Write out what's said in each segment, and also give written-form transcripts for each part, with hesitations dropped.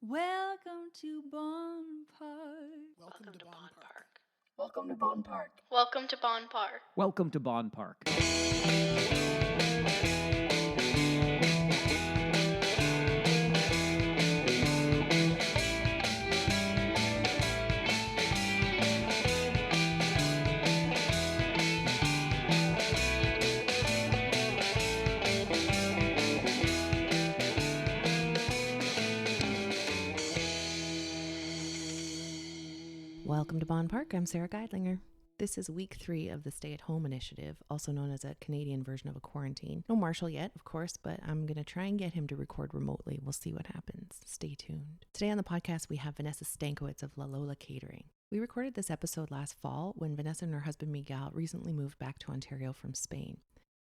Welcome to Bonn Park. Welcome to Bonn Park. Welcome to Bonn Park. Welcome to Bonn Park. Welcome to Bonn Park. Welcome to Bonn Park. I'm Sara Geidlinger. This is week 3 of the stay-at-home initiative, also known as a Canadian version of a quarantine. No Marshall yet, of course, but I'm going to try and get him to record remotely. We'll see what happens. Stay tuned. Today on the podcast, we have Vanessa Stankiewicz of Lola Catering. We recorded this episode last fall when Vanessa and her husband Miguel recently moved back to Ontario from Spain.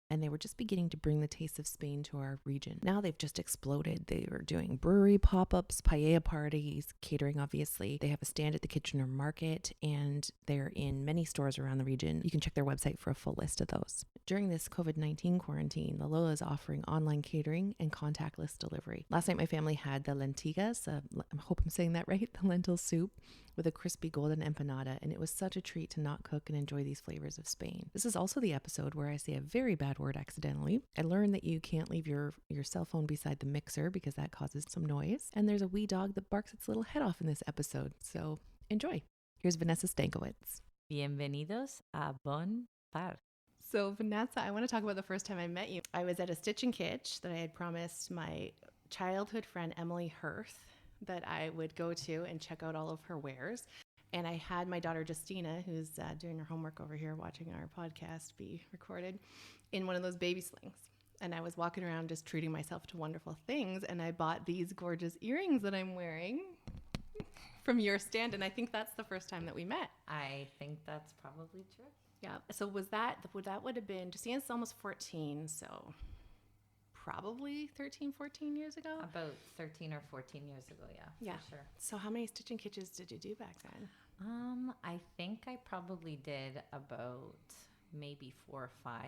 And they were just beginning to bring the taste of Spain to our region. Now they've just exploded. They were doing brewery pop-ups, paella parties, catering obviously. They have a stand at the Kitchener Market, and they're in many stores around the region. You can check their website for a full list of those. During this COVID-19 quarantine, La Lola is offering online catering and contactless delivery. Last night my family had the lentillas, I hope I'm saying that right, the lentil soup, with a crispy golden empanada, and it was such a treat to not cook and enjoy these flavors of Spain. This is also the episode where I say a very bad word accidentally. I learned that you can't leave your cell phone beside the mixer because that causes some noise, and there's a wee dog that barks its little head off in this episode, so enjoy. Here's Vanessa Stankiewicz. Bienvenidos a Bonn Park. So Vanessa, I want to talk about the first time I met you. I was at a Stitch and Kitch that I had promised my childhood friend Emily Hirth that I would go to and check out all of her wares. And I had my daughter Justina, who's doing her homework over here, watching our podcast be recorded, in one of those baby slings. And I was walking around just treating myself to wonderful things. And I bought these gorgeous earrings that I'm wearing from your stand. And I think that's the first time that we met. I think that's probably true. Yeah. So would have been, Justina's almost 14, so probably 13, 14 years ago? About 13 or 14 years ago, yeah. For sure. So how many Stitch and Kitches did you do back then? I think I probably did about maybe 4 or 5.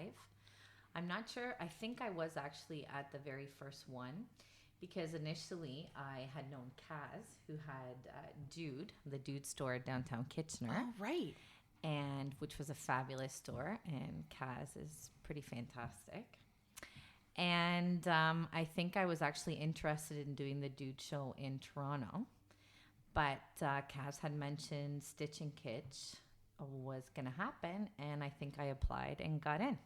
I'm not sure. I think I was actually at the very first one because initially I had known Kaz, who had Dude, the Dude store downtown Kitchener. Oh, right. And which was a fabulous store, and Kaz is pretty fantastic. And I think I was actually interested in doing the Dude show in Toronto, but Kaz had mentioned Stitch and Kitch was going to happen, and I think I applied and got in.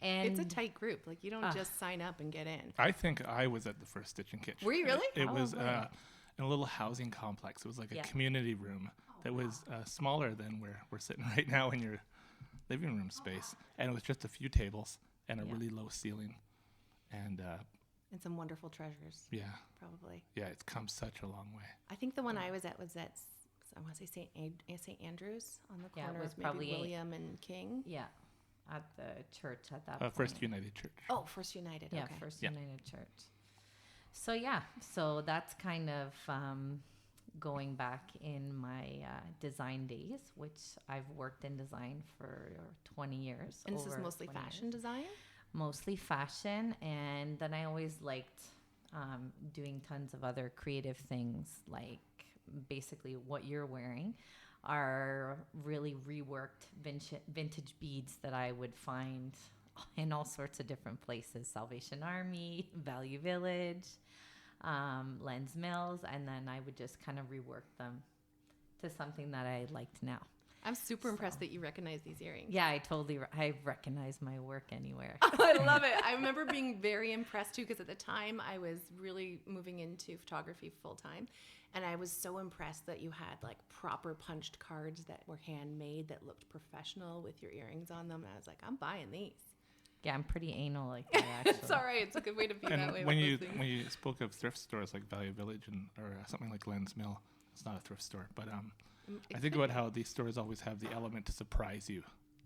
And it's a tight group. Like, you don't just sign up and get in. I think I was at the first Stitch and Kitch. Were you really? It was in a little housing complex. It was like a community room that was smaller than where we're sitting right now in your living room space. And it was just a few tables and a really low ceiling. And some wonderful treasures. Yeah. Probably. Yeah, it's come such a long way. I think the one I was at, I want to say St. Andrews on the corner of maybe William and King. Yeah, at the church at that point. First United Church. Oh, First United. Yeah, okay. First United Church. So that's kind of going back in my design days, which I've worked in design for 20 years. And this is mostly fashion design? Mostly fashion. And then I always liked doing tons of other creative things, like basically what you're wearing are really reworked vintage beads that I would find in all sorts of different places. Salvation Army, Value Village, Lens Mills, and then I would just kind of rework them to something that I liked now. I'm super impressed that you recognize these earrings. Yeah, I recognize my work anywhere. I love it. I remember being very impressed too, because at the time I was really moving into photography full time, and I was so impressed that you had like proper punched cards that were handmade that looked professional with your earrings on them. And I was like, I'm buying these. Yeah, I'm pretty anal like that, actually. It's all right. It's a good way to be And that way. when you spoke of thrift stores like Value Village or something like Lens Mill, it's not a thrift store, but I think about how these stores always have the element to surprise you.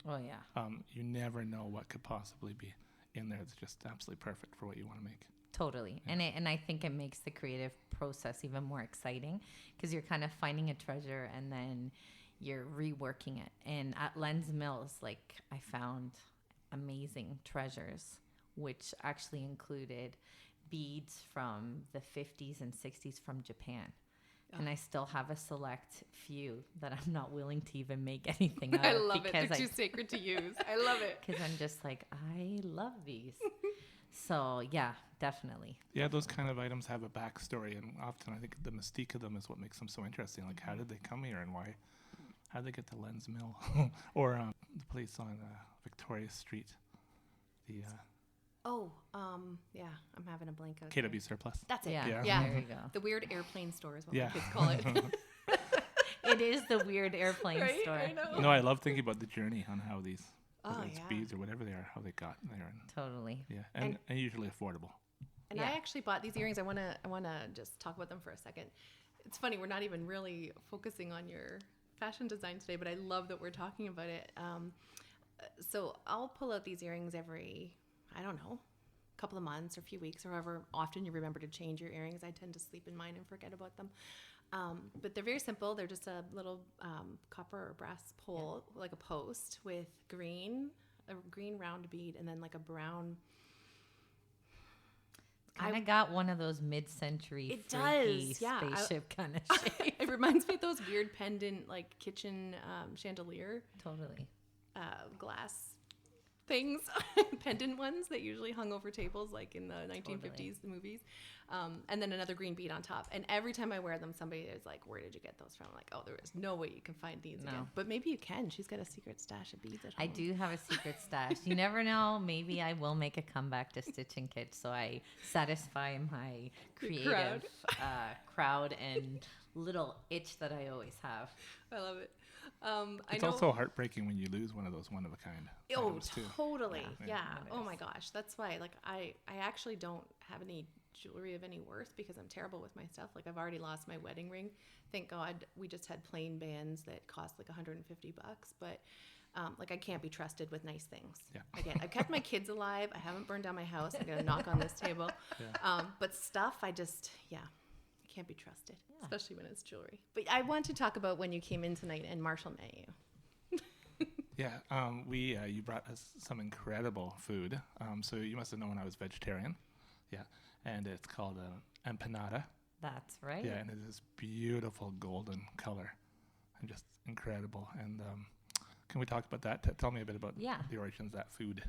Oh, yeah. You never know what could possibly be in there. It's just absolutely perfect for what you want to make. Totally. Yeah. And I think it makes the creative process even more exciting because you're kind of finding a treasure and then you're reworking it. And at Lens Mills, like, I found amazing treasures, which actually included beads from the 50s and 60s from Japan. And I still have a select few that I'm not willing to even make anything out of. I love it. They're too sacred to use. I love it. Because I'm just like, I love these. So, yeah, definitely. Yeah, those kind of items have a backstory, and often I think the mystique of them is what makes them so interesting. Like, how did they come here, and why? How did they get to Lens Mill? Or the place on Victoria Street. The yeah, I'm having a blank out. KW Surplus. That's it. Yeah, Yeah. there you go. The weird airplane store is what Yeah. my kids call it. It is the weird airplane Right? store. I know. No, I love thinking about the journey on how these Oh, it's yeah. beads or whatever they are, how they got there. And, Totally. yeah, and usually affordable. And Yeah. I actually bought these earrings. I wanna just talk about them for a second. It's funny, we're not even really focusing on your fashion design today, but I love that we're talking about it. So I'll pull out these earrings every, I don't know, couple of months or a few weeks or however often you remember to change your earrings. I tend to sleep in mine and forget about them. But they're very simple. They're just a little copper or brass pole, like a post with a green round bead, and then like a brown. Kind of got one of those mid-century It freaky does, yeah. spaceship kind of shape. It reminds me of those weird pendant, like kitchen chandelier Totally. glass things, pendant ones that usually hung over tables, like in the 1950s movies. And then another green bead on top. And every time I wear them, somebody is like, "Where did you get those from?" I'm like, "Oh, there is no way you can find these again." But maybe you can. She's got a secret stash of beads at home. I do have a secret stash. You never know. Maybe I will make a comeback to Stitching Kit, so I satisfy my creative crowd and little itch that I always have. I love it. It's also heartbreaking when you lose one of those one of a kind. Oh, items, too. totally. Yeah. Yeah. It Oh is. my gosh. That's why, like, I actually don't have any jewelry of any worth because I'm terrible with my stuff. Like, I've already lost my wedding ring. Thank God we just had plain bands that cost like $150. But like, I can't be trusted with nice things. Yeah. Again, I've kept my kids alive. I haven't burned down my house. I'm going to knock on this table. Yeah. But stuff, I can't be trusted, especially when it's jewelry. But I want to talk about when you came in tonight and Marshall met you. Yeah, you brought us some incredible food. So you must have known I was vegetarian. Yeah, and it's called empanada. That's right. Yeah, and it is beautiful golden color, and just incredible. And can we talk about that? Tell me a bit about the origins of that food.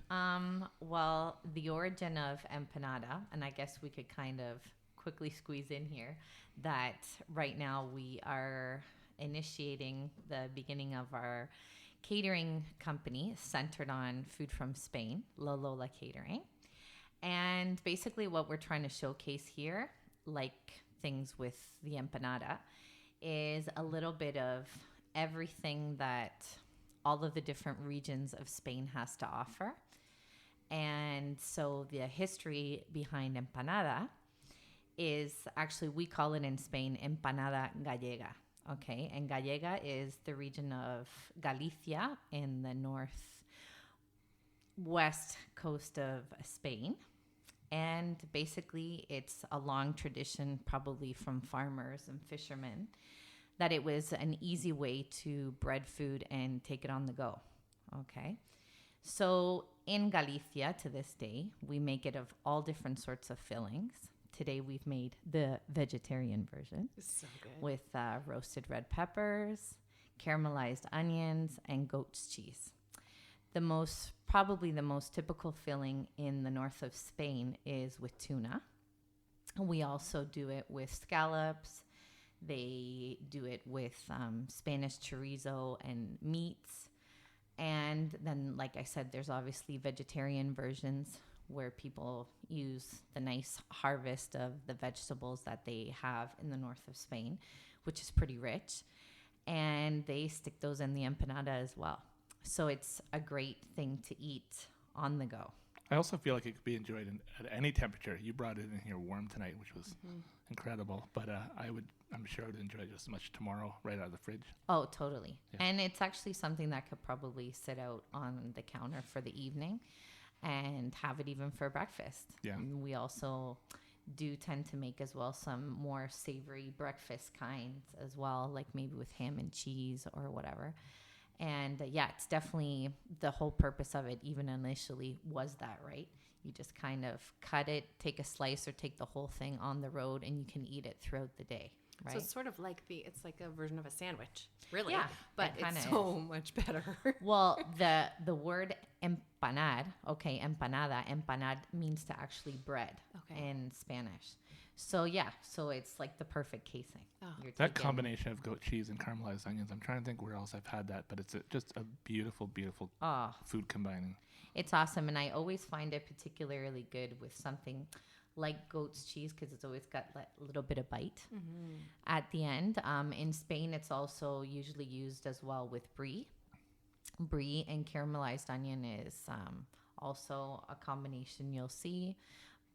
Well, the origin of empanada, and I guess we could kind of quickly squeeze in here that right now we are initiating the beginning of our catering company centered on food from Spain, Lola Catering. And basically what we're trying to showcase here, like things with the empanada, is a little bit of everything that all of the different regions of Spain has to offer. And so the history behind empanada is actually, we call it in Spain, empanada gallega. Okay, and Gallega is the region of Galicia in the northwest coast of Spain. And basically, it's a long tradition, probably from farmers and fishermen, that it was an easy way to bread food and take it on the go. Okay, so in Galicia to this day, we make it of all different sorts of fillings. Today we've made the vegetarian version So good. with roasted red peppers, caramelized onions, and goat's cheese. Probably the most typical filling in the north of Spain is with tuna. We also do it with scallops. They do it with Spanish chorizo and meats. And then, like I said, there's obviously vegetarian versions where people use the nice harvest of the vegetables that they have in the north of Spain, which is pretty rich. And they stick those in the empanada as well. So it's a great thing to eat on the go. I also feel like it could be enjoyed at any temperature. You brought it in here warm tonight, which was incredible. But I'm sure I would enjoy it just as much tomorrow, right out of the fridge. Oh, totally. Yeah. And it's actually something that could probably sit out on the counter for the evening and have it even for breakfast. Yeah. And we also do tend to make as well some more savory breakfast kinds as well, like maybe with ham and cheese or whatever. And it's definitely the whole purpose of it, even initially, was that, right? You just kind of cut it, take a slice or take the whole thing on the road, and you can eat it throughout the day. Right? So it's sort of like it's like a version of a sandwich, really. Yeah, but it's so much better. Well, the word empanada empanada means to actually bread in Spanish. So so it's like the perfect casing. Oh. That combination of goat cheese and caramelized onions, I'm trying to think where else I've had that, but it's just a beautiful, beautiful food combining. It's awesome, and I always find it particularly good with something like goat's cheese because it's always got a little bit of bite at the end. In Spain, it's also usually used as well with brie. Brie and caramelized onion is also a combination you'll see,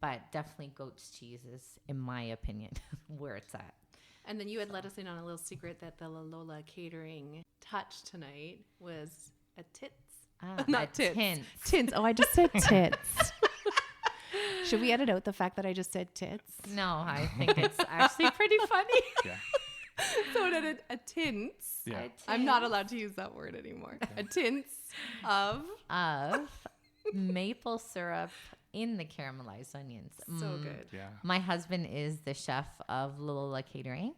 but definitely goat's cheese is, in my opinion, where it's at. And then you had let us in on a little secret that the Lola Catering touch tonight was a tits. Not tits. Tins. Oh, I just said tits. Should we edit out the fact that I just said tits? No, I think it's actually pretty funny. Yeah. So a tints. Yeah. I'm not allowed to use that word anymore. A tints of maple syrup in the caramelized onions. So good. Yeah. My husband is the chef of Lola Catering,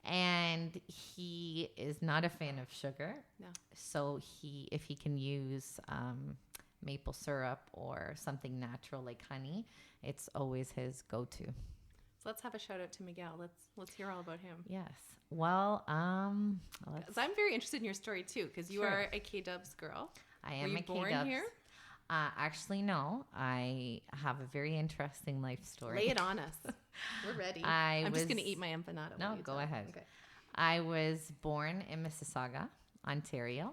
and he is not a fan of sugar. No. So if he can use maple syrup or something natural like honey, it's always his go-to. So let's have a shout out to Miguel. Let's hear all about him. Yes. Well, I'm very interested in your story too, because you are a K-Dubs girl. I am Were you a born K-Dubs. here? Actually, no. I have a very interesting life story. Lay it on us. We're ready. I'm just going to eat my empanada. No, go ahead. Okay. I was born in Mississauga, Ontario,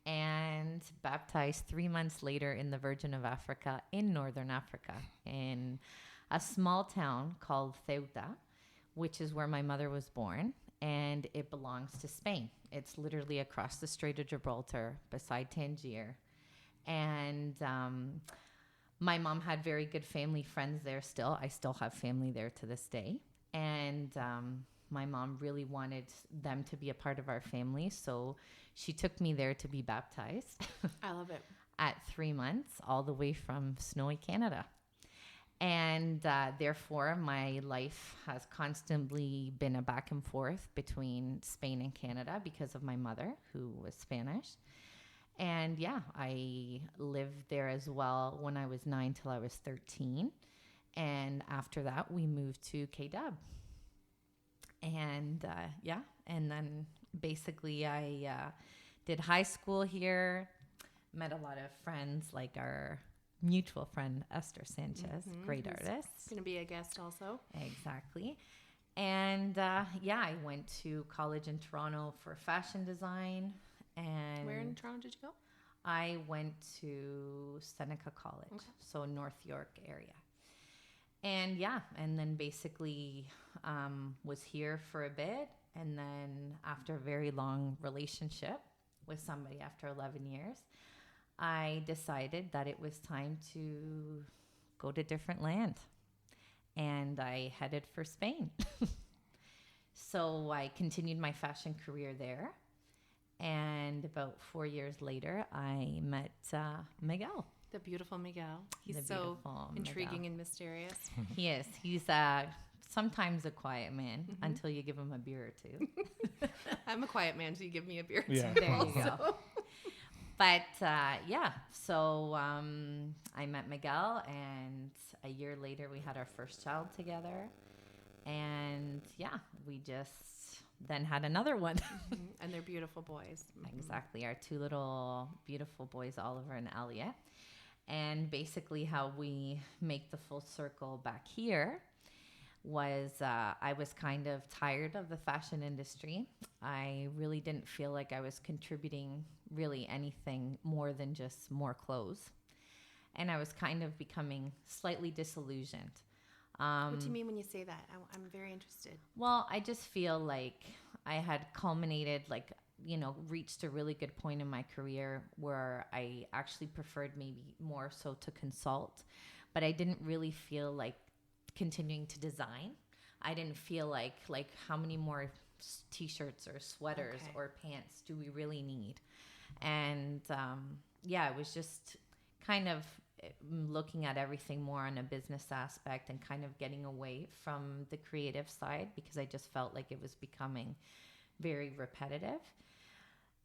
and baptized 3 months later in the Virgin of Africa in Northern Africa in a small town called Ceuta, which is where my mother was born, and it belongs to Spain. It's literally across the Strait of Gibraltar beside Tangier. And my mom had very good family friends there still. I still have family there to this day. And my mom really wanted them to be a part of our family, so she took me there to be baptized. I love it. At 3 months, all the way from snowy Canada. And therefore, my life has constantly been a back and forth between Spain and Canada because of my mother, who was Spanish. And I lived there as well when I was 9 till I was 13. And after that, we moved to K-Dub. And and then basically I did high school here, met a lot of friends like our mutual friend Esther Sanchez, great artist. Going to be a guest also. Exactly. And I went to college in Toronto for fashion design. And where in Toronto did you go? I went to Seneca College, so North York area. And and then basically was here for a bit. And then after a very long relationship with somebody after 11 years, I decided that it was time to go to different land. And I headed for Spain. So I continued my fashion career there. And about 4 years later, I met Miguel. The beautiful Miguel. He's so intriguing and mysterious. He is. He's sometimes a quiet man until you give him a beer or two. I'm a quiet man, so you give me a beer or Yeah. two. There you go. But so I met Miguel, and a year later we had our first child together. And we just then had another one. And they're beautiful boys. Exactly. Our two little beautiful boys, Oliver and Elliot. And basically how we make the full circle back here was I was kind of tired of the fashion industry. I really didn't feel like I was contributing really anything more than just more clothes. And I was kind of becoming slightly disillusioned. What do you mean when you say that? I'm very interested. Well, I just feel like I had culminated, reached a really good point in my career where I actually preferred maybe more so to consult, but I didn't really feel like continuing to design. I didn't feel like how many more t-shirts or sweaters or pants do we really need? And it was just kind of looking at everything more on a business aspect and kind of getting away from the creative side because I just felt like it was becoming very repetitive.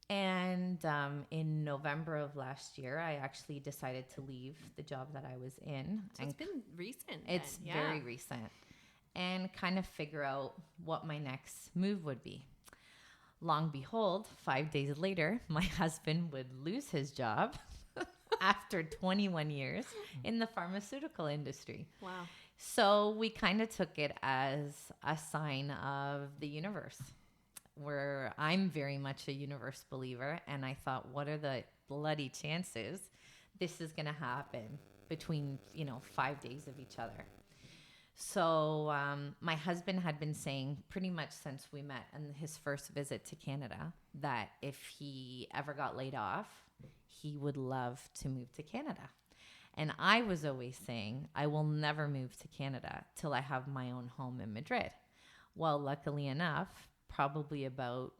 And in November of last year, I actually decided to leave the job that I was in. So it's been recent. It's very recent. And kind of figure out what my next move would be. Long behold, 5 days later, my husband would lose his job after 21 years in the pharmaceutical industry. Wow. So we kind of took it as a sign of the universe, where I'm very much a universe believer. And I thought, what are the bloody chances this is going to happen between, 5 days of each other? So my husband had been saying pretty much since we met on his first visit to Canada that if he ever got laid off, he would love to move to Canada. And I was always saying, I will never move to Canada till I have my own home in Madrid. Well, luckily enough, probably about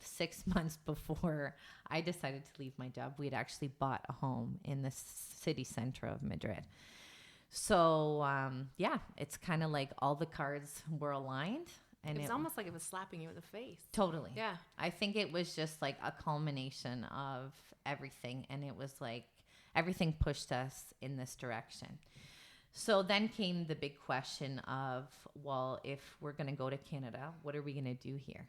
6 months before I decided to leave my job, we'd actually bought a home in the city center of Madrid. So, it's kind of like all the cards were aligned. And It's almost like it was slapping you in the face. Totally. Yeah. I think it was just like a culmination of everything. And it was like everything pushed us in this direction. So then came the big question of, well, if we're going to go to Canada, what are we going to do here?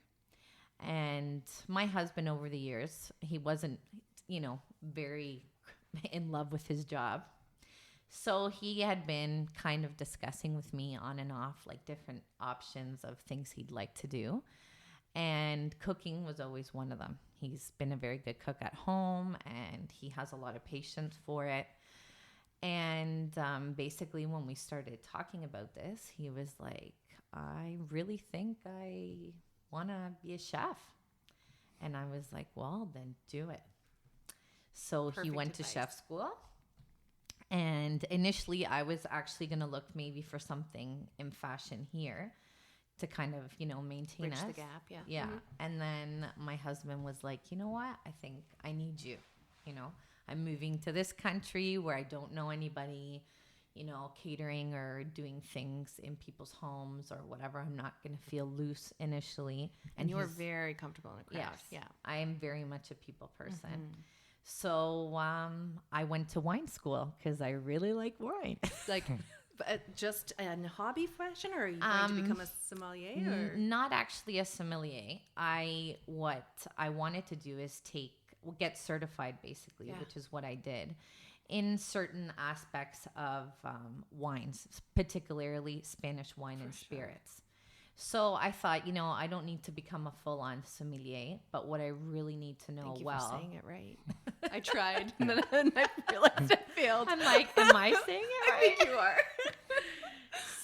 And my husband over the years, he wasn't, very in love with his job. So he had been kind of discussing with me on and off, like different options of things he'd like to do. And cooking was always one of them. He's been a very good cook at home and he has a lot of patience for it. And basically when we started talking about this, he was like, I really think I want to be a chef. And I was like, well, then do it. So he went to chef school. And initially, I was actually going to look maybe for something in fashion here to kind of, maintain Bridge us. the gap, yeah. Yeah. Mm-hmm. And then my husband was like, you know what? I think I need you. I'm moving to this country where I don't know anybody, catering or doing things in people's homes or whatever. I'm not going to feel loose initially. And you were very comfortable in a crowd. Yes. Yeah. I am very much a people person. Mm-hmm. So I went to wine school because I really like wine. Like just a hobby fashion, or are you going to become a sommelier? Or? Not actually a sommelier. What I wanted to do is get certified basically, which is what I did in certain aspects of wines, particularly Spanish wine and spirits. So I thought, I don't need to become a full-on sommelier, but what I really need to know Thank you for saying it right. I tried, and then I realized I failed. I'm like, am I saying it right? I think you are.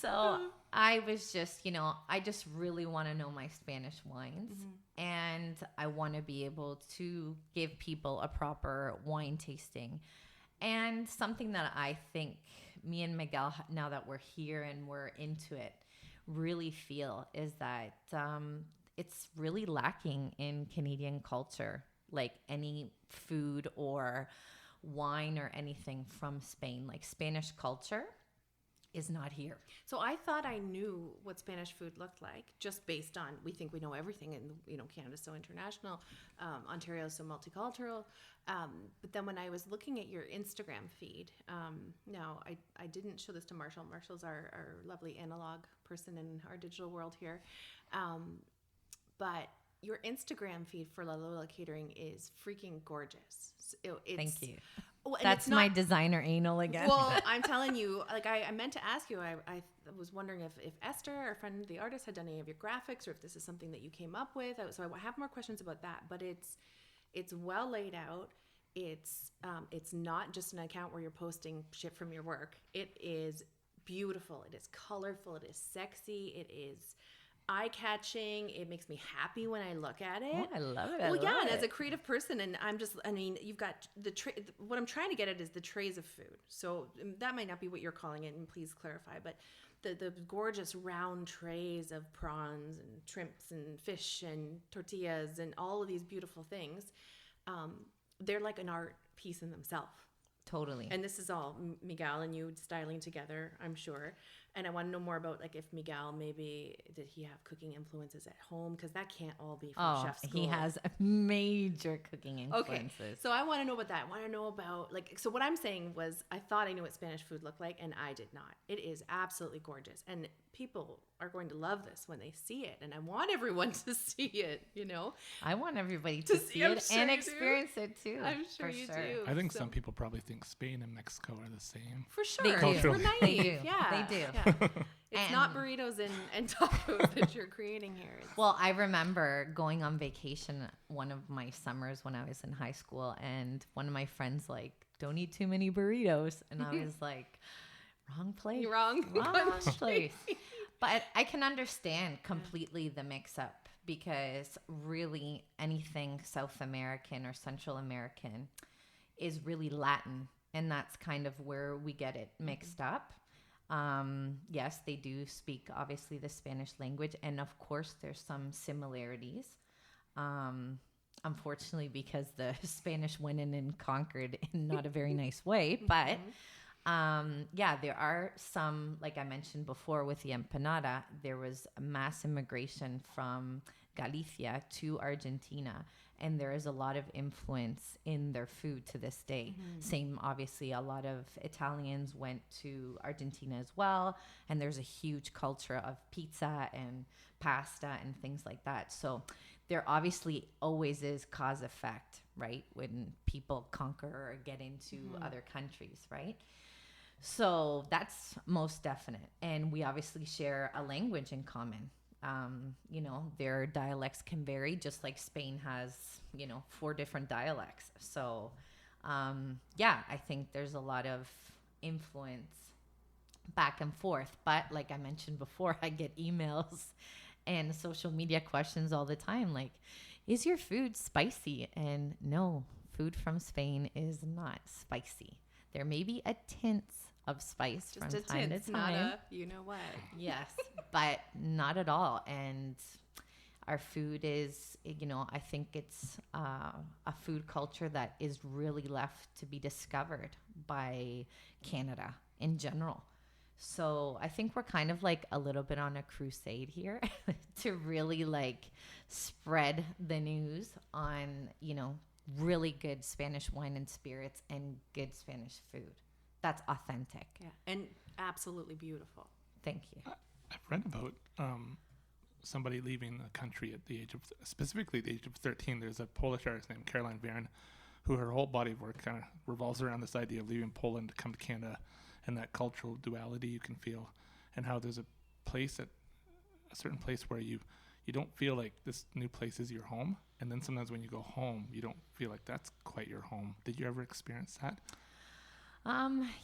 So I was just, I just really want to know my Spanish wines. Mm-hmm. And I want to be able to give people a proper wine tasting. And something that I think me and Miguel, now that we're here and we're into it, really feel is that it's really lacking in Canadian culture, like any food or wine or anything from Spain. Like Spanish culture is not here. So I thought I knew what Spanish food looked like just based on, we think we know everything, and Canada's so international, Ontario is so multicultural. But then when I was looking at your Instagram feed, now I didn't show this to Marshall. Marshall's our lovely analog person in our digital world here. But your Instagram feed for Lola Catering is freaking gorgeous. Thank you. Well, that's my designer anal again. Well, I'm telling you, like I meant to ask you, I was wondering if Esther, our friend, the artist, had done any of your graphics, or if this is something that you came up with. So I have more questions about that, but it's well laid out. It's not just an account where you're posting shit from your work. It is beautiful. It is colorful. It is sexy. It is eye-catching. It makes me happy when I look at it. Oh, I love it. And as a creative person, and you've got what I'm trying to get at is the trays of food. So that might not be what you're calling it, and please clarify, but the gorgeous round trays of prawns and shrimps and fish and tortillas and all of these beautiful things, they're like an art piece in themselves. Totally. And this is all Miguel and you styling together, I'm sure. And I want to know more about, like, if Miguel, maybe, did he have cooking influences at home? Because that can't all be from chef school. He has major cooking influences. Okay, so I want to know about that. I want to know about, like, so what I'm saying was I thought I knew what Spanish food looked like, and I did not. It is absolutely gorgeous. And people are going to love this when they see it. And I want everyone to see it, you know? I want everybody to see it and experience it too. I'm sure you do. I think some people probably think Spain and Mexico are the same. For sure. They do. We're naive. They do. Yeah. They do. Yeah. It's not burritos and tacos that you're creating here. Well, I remember going on vacation one of my summers when I was in high school, and one of my friends like, don't eat too many burritos. And I was like, wrong place. You're wrong. Wrong place. But I can understand completely the mix up, because really anything South American or Central American is really Latin. And that's kind of where we get it mixed up. Yes, they do speak, obviously, the Spanish language. And of course, there's some similarities. Unfortunately, because the Spanish went in and conquered in not a very nice way. But yeah, there are some, like I mentioned before with the empanada, there was a mass immigration from Galicia to Argentina. And there is a lot of influence in their food to this day. Same, obviously, a lot of Italians went to Argentina as well. And there's a huge culture of pizza and pasta and things like that. So there obviously always is cause effect, right? When people conquer or get into other countries, right? So that's most definite. And we obviously share a language in common. You know, their dialects can vary, just like Spain has, 4 different dialects. So, yeah, I think there's a lot of influence back and forth. But like I mentioned before, I get emails and social media questions all the time. Like, is your food spicy? And no, food from Spain is not spicy. There may be a tint of spice just from time to time. Not a, you know what? Yes, but not at all. And our food is, I think it's a food culture that is really left to be discovered by Canada in general. So I think we're kind of like a little bit on a crusade here to really like spread the news on, really good Spanish wine and spirits and good Spanish food. That's authentic. Yeah, and absolutely beautiful. Thank you. I've read about somebody leaving the country at the age of, specifically the age of 13. There's a Polish artist named Caroline Varen, who her whole body of work kind of revolves around this idea of leaving Poland to come to Canada, and that cultural duality you can feel, and how there's a certain place where you don't feel like this new place is your home, and then sometimes when you go home, you don't feel like that's quite your home. Did you ever experience that?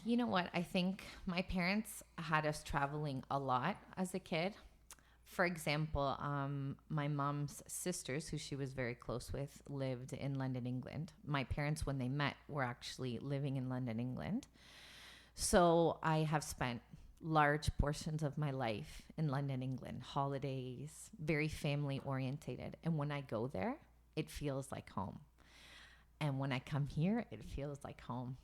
You know what? I think my parents had us traveling a lot as a kid. For example, my mom's sisters, who she was very close with, lived in London, England. My parents, when they met, were actually living in London, England. So I have spent large portions of my life in London, England, holidays, very family orientated. And when I go there, it feels like home. And when I come here, it feels like home.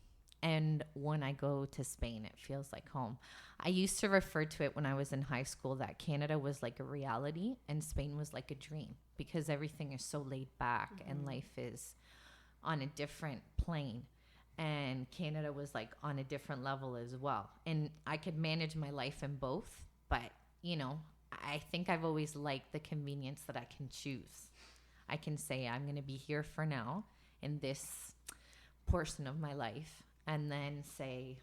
And when I go to Spain, it feels like home. I used to refer to it when I was in high school that Canada was like a reality and Spain was like a dream, because everything is so laid back and life is on a different plane. And Canada was like on a different level as well. And I could manage my life in both, but I think I've always liked the convenience that I can choose. I can say I'm going to be here for now in this portion of my life, and then say,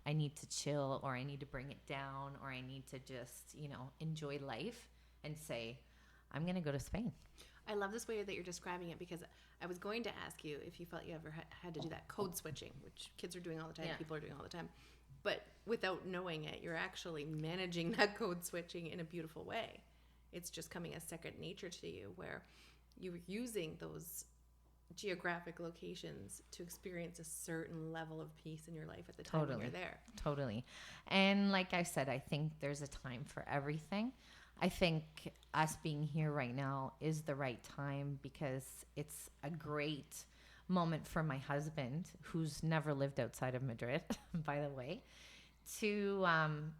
I need to chill, or I need to bring it down, or I need to just, enjoy life, and say, I'm going to go to Spain. I love this way that you're describing it, because I was going to ask you if you felt you ever had to do that code switching, which kids are doing all the time, people are doing all the time. But without knowing it, you're actually managing that code switching in a beautiful way. It's just coming as second nature to you, where you're using those geographic locations to experience a certain level of peace in your life at the time when you're there. Totally. And like I said, I think there's a time for everything. I think us being here right now is the right time, because it's a great moment for my husband, who's never lived outside of Madrid, by the way, to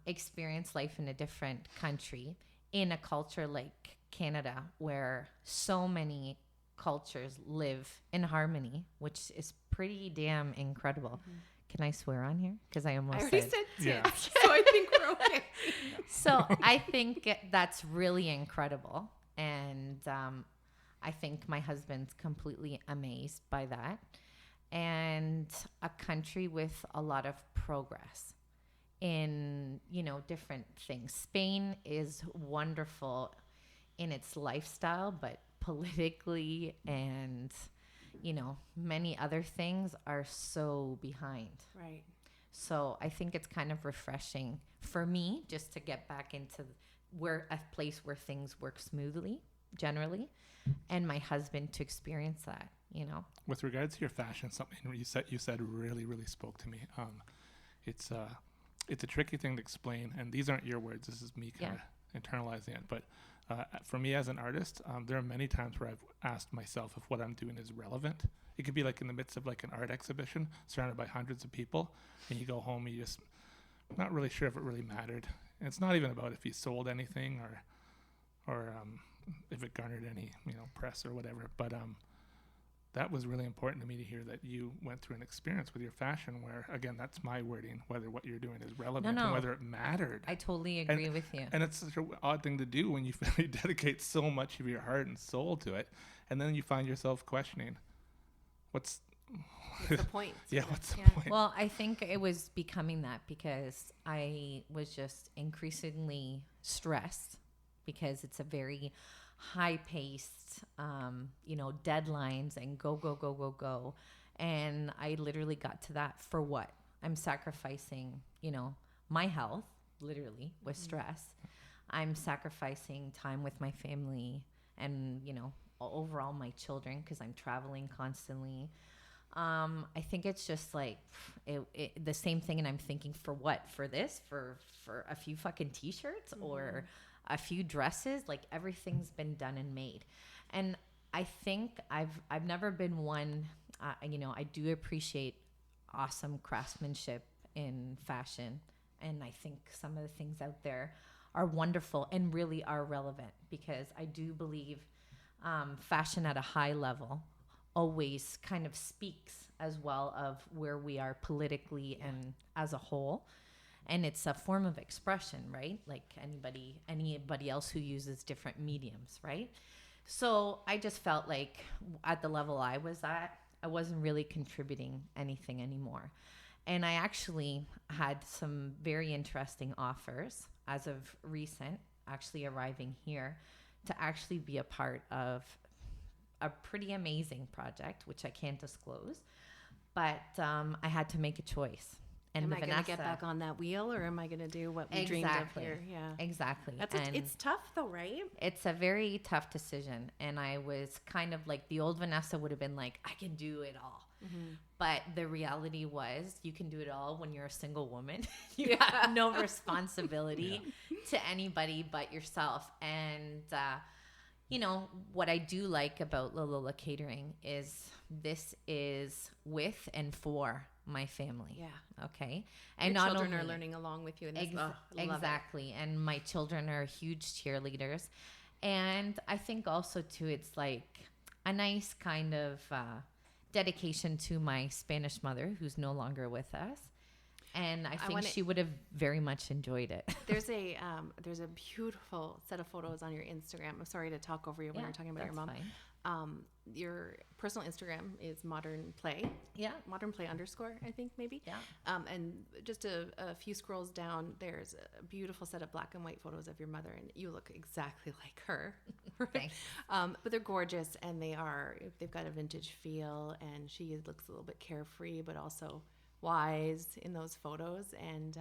experience life in a different country in a culture like Canada, where so many cultures live in harmony, which is pretty damn incredible. Can I swear on here? Because I almost already said. said Yeah. tits, so I think we're okay. So I think that's really incredible. And I think my husband's completely amazed by that. And a country with a lot of progress in, you know, different things. Spain is wonderful in its lifestyle, but politically and, you know, many other things are so behind. Right. So I think it's kind of refreshing for me just to get back into where a place where things work smoothly generally, and my husband to experience that, you know. With regards to your fashion, something you said really spoke to me. It's a tricky thing to explain, and these aren't your words. This is me kind of internalizing it. But for me as an artist, there are many times where I've asked myself if what I'm doing is relevant. It could be like in the midst of like an art exhibition, surrounded by hundreds of people, and you go home and you just not really sure if it really mattered. And it's not even about if you sold anything or if it garnered any, you know, press or whatever. But that was really important to me to hear that you went through an experience with your fashion where, again, that's my wording, whether what you're doing is relevant and whether it mattered. I totally agree with you. And it's such an odd thing to do when you dedicate so much of your heart and soul to it, and then you find yourself questioning, what's the point? Yeah, what's the point? Well, I think it was becoming that because I was just increasingly stressed because it's a very high-paced, you know, deadlines and go. And I literally got to that for what? I'm sacrificing, you know, my health, literally, with stress. I'm sacrificing time with my family and, you know, overall my children because I'm traveling constantly. I think it's just like the same thing. And I'm thinking for what? For this? For a few fucking t-shirts or a few dresses? Like everything's been done and made. And I think I've never been one, you know, I do appreciate awesome craftsmanship in fashion. And I think some of the things out there are wonderful and really are relevant because I do believe fashion at a high level always kind of speaks as well of where we are politically and as a whole. And it's a form of expression, right? Like anybody else who uses different mediums, right? So I just felt like at the level I was at, I wasn't really contributing anything anymore. And I actually had some very interesting offers as of recent, actually arriving here to actually be a part of a pretty amazing project, which I can't disclose. But I had to make a choice. And am I going to get back on that wheel, or am I going to do what we dreamed of here? Yeah, exactly. It's tough, though, right? It's a very tough decision, and I was kind of like the old Vanessa would have been like, I can do it all. But the reality was, you can do it all when you're a single woman. You have no responsibility to anybody but yourself. And you know what I do like about Lola Catering is this is with and for my family. Yeah. Okay. And your children are learning along with you in this. Exactly. And my children are huge cheerleaders. And I think also too, it's like a nice kind of dedication to my Spanish mother who's no longer with us. And I think she would have very much enjoyed it. There's a beautiful set of photos on your Instagram. I'm sorry to talk over you when you're talking about your mom. Fine. Your personal Instagram is Modern Play. Yeah. Modern Play _ I think maybe. Yeah. And just a few scrolls down, there's a beautiful set of black and white photos of your mother, and you look exactly like her. Thanks. But they're gorgeous, and they've got a vintage feel, and she looks a little bit carefree, but also wise in those photos. And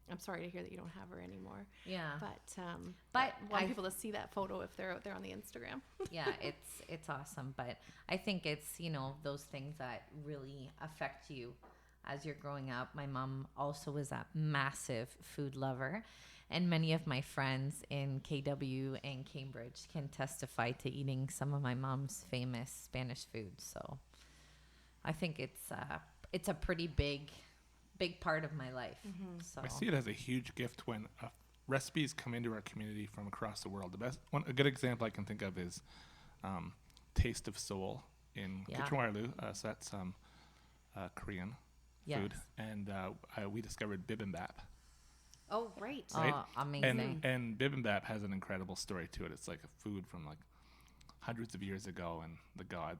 I'm sorry to hear that you don't have her anymore. Yeah. But I want people to see that photo if they're out there on the Instagram. Yeah, it's awesome. But I think it's, you know, those things that really affect you as you're growing up. My mom also was a massive food lover. And many of my friends in KW and Cambridge can testify to eating some of my mom's famous Spanish food. So I think it's a pretty big part of my life. So I see it as a huge gift when recipes come into our community from across the world. A good example I can think of is Taste of Seoul in Waterloo. So that's Korean food, and we discovered bibimbap. Oh, right. Oh, amazing. And bibimbap has an incredible story to it. It's like a food from like hundreds of years ago, and